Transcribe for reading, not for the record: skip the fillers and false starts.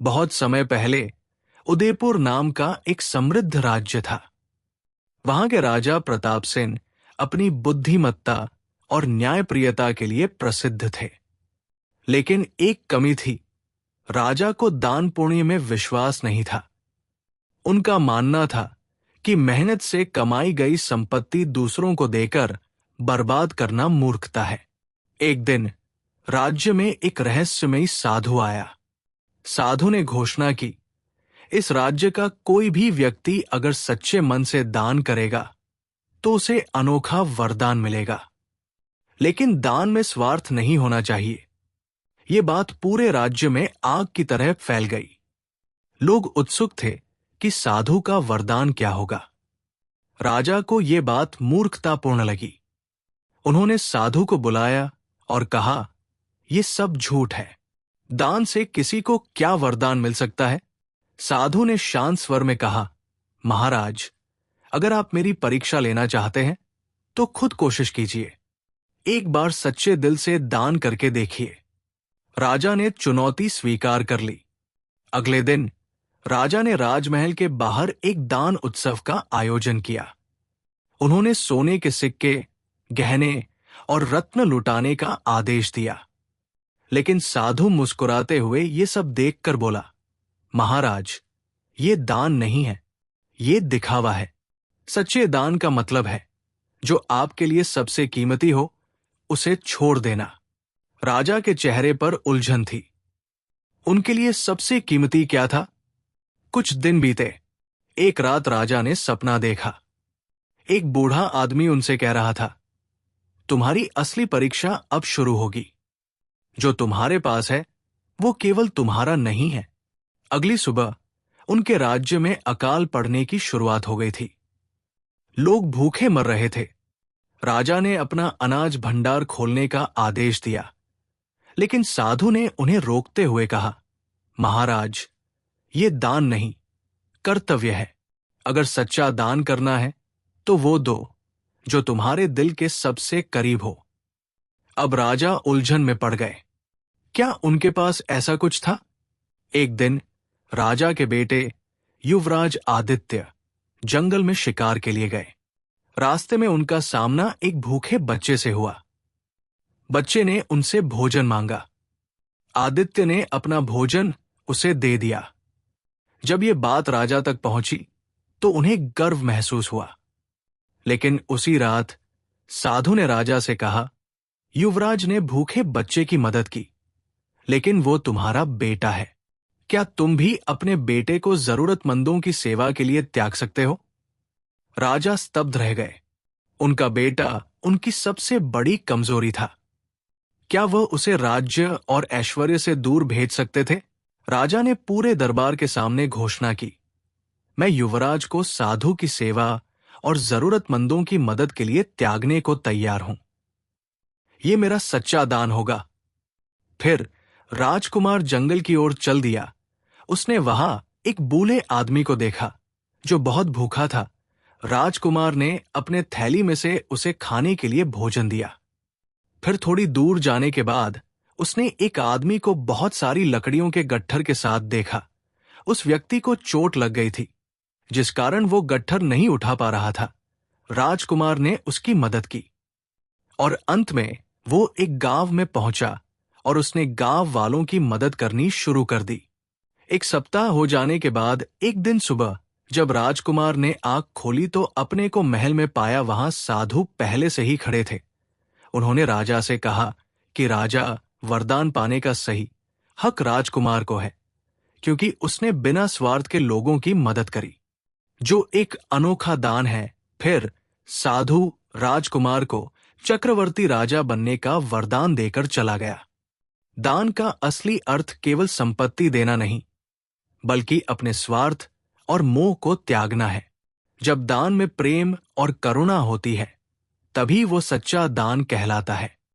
बहुत समय पहले उदयपुर नाम का एक समृद्ध राज्य था। वहां के राजा प्रताप सिंह अपनी बुद्धिमत्ता और न्यायप्रियता के लिए प्रसिद्ध थे। लेकिन एक कमी थी, राजा को दान पुण्य में विश्वास नहीं था। उनका मानना था कि मेहनत से कमाई गई संपत्ति दूसरों को देकर बर्बाद करना मूर्खता है। एक दिन राज्य में एक रहस्यमयी साधु आया। साधु ने घोषणा की, इस राज्य का कोई भी व्यक्ति अगर सच्चे मन से दान करेगा तो उसे अनोखा वरदान मिलेगा। लेकिन दान में स्वार्थ नहीं होना चाहिए। ये बात पूरे राज्य में आग की तरह फैल गई। लोग उत्सुक थे कि साधु का वरदान क्या होगा। राजा को यह बात मूर्खतापूर्ण लगी। उन्होंने साधु को बुलाया और कहा, यह सब झूठ है। दान से किसी को क्या वरदान मिल सकता है? साधु ने शांत स्वर में कहा, महाराज, अगर आप मेरी परीक्षा लेना चाहते हैं तो खुद कोशिश कीजिए। एक बार सच्चे दिल से दान करके देखिए। राजा ने चुनौती स्वीकार कर ली। अगले दिन राजा ने राजमहल के बाहर एक दान उत्सव का आयोजन किया। उन्होंने सोने के सिक्के, गहने और रत्न लुटाने का आदेश दिया। लेकिन साधु मुस्कुराते हुए ये सब देखकर बोला, महाराज, ये दान नहीं है, ये दिखावा है। सच्चे दान का मतलब है जो आपके लिए सबसे कीमती हो उसे छोड़ देना। राजा के चेहरे पर उलझन थी। उनके लिए सबसे कीमती क्या था? कुछ दिन बीते। एक रात राजा ने सपना देखा। एक बूढ़ा आदमी उनसे कह रहा था, तुम्हारी असली परीक्षा अब शुरू होगी। जो तुम्हारे पास है वो केवल तुम्हारा नहीं है। अगली सुबह उनके राज्य में अकाल पड़ने की शुरुआत हो गई थी। लोग भूखे मर रहे थे। राजा ने अपना अनाज भंडार खोलने का आदेश दिया। लेकिन साधु ने उन्हें रोकते हुए कहा, महाराज, ये दान नहीं, कर्तव्य है। अगर सच्चा दान करना है तो वो दो जो तुम्हारे दिल के सबसे करीब हो। अब राजा उलझन में पड़ गए। क्या उनके पास ऐसा कुछ था? एक दिन राजा के बेटे युवराज आदित्य जंगल में शिकार के लिए गए। रास्ते में उनका सामना एक भूखे बच्चे से हुआ। बच्चे ने उनसे भोजन मांगा। आदित्य ने अपना भोजन उसे दे दिया। जब ये बात राजा तक पहुंची तो उन्हें गर्व महसूस हुआ। लेकिन उसी रात साधु ने राजा से कहा, युवराज ने भूखे बच्चे की मदद की, लेकिन वो तुम्हारा बेटा है। क्या तुम भी अपने बेटे को जरूरतमंदों की सेवा के लिए त्याग सकते हो? राजा स्तब्ध रह गए। उनका बेटा उनकी सबसे बड़ी कमजोरी था। क्या वह उसे राज्य और ऐश्वर्य से दूर भेज सकते थे? राजा ने पूरे दरबार के सामने घोषणा की, मैं युवराज को साधु की सेवा और जरूरतमंदों की मदद के लिए त्यागने को तैयार हूं। यह मेरा सच्चा दान होगा। फिर राजकुमार जंगल की ओर चल दिया। उसने वहां एक बूढ़े आदमी को देखा जो बहुत भूखा था। राजकुमार ने अपने थैली में से उसे खाने के लिए भोजन दिया। फिर थोड़ी दूर जाने के बाद उसने एक आदमी को बहुत सारी लकड़ियों के गट्ठर के साथ देखा। उस व्यक्ति को चोट लग गई थी, जिस कारण वो गट्ठर नहीं उठा पा रहा था। राजकुमार ने उसकी मदद की और अंत में वो एक गांव में पहुंचा और उसने गांव वालों की मदद करनी शुरू कर दी। एक सप्ताह हो जाने के बाद एक दिन सुबह जब राजकुमार ने आंख खोली तो अपने को महल में पाया वहां साधु पहले से ही खड़े थे। उन्होंने राजा से कहा कि राजा, वरदान पाने का सही हक राजकुमार को है, क्योंकि उसने बिना स्वार्थ के लोगों की मदद करी, जो एक अनोखा दान है। फिर साधु राजकुमार को चक्रवर्ती राजा बनने का वरदान देकर चला गया। दान का असली अर्थ केवल संपत्ति देना नहीं, बल्कि अपने स्वार्थ और मोह को त्यागना है। जब दान में प्रेम और करुणा होती है, तभी वो सच्चा दान कहलाता है।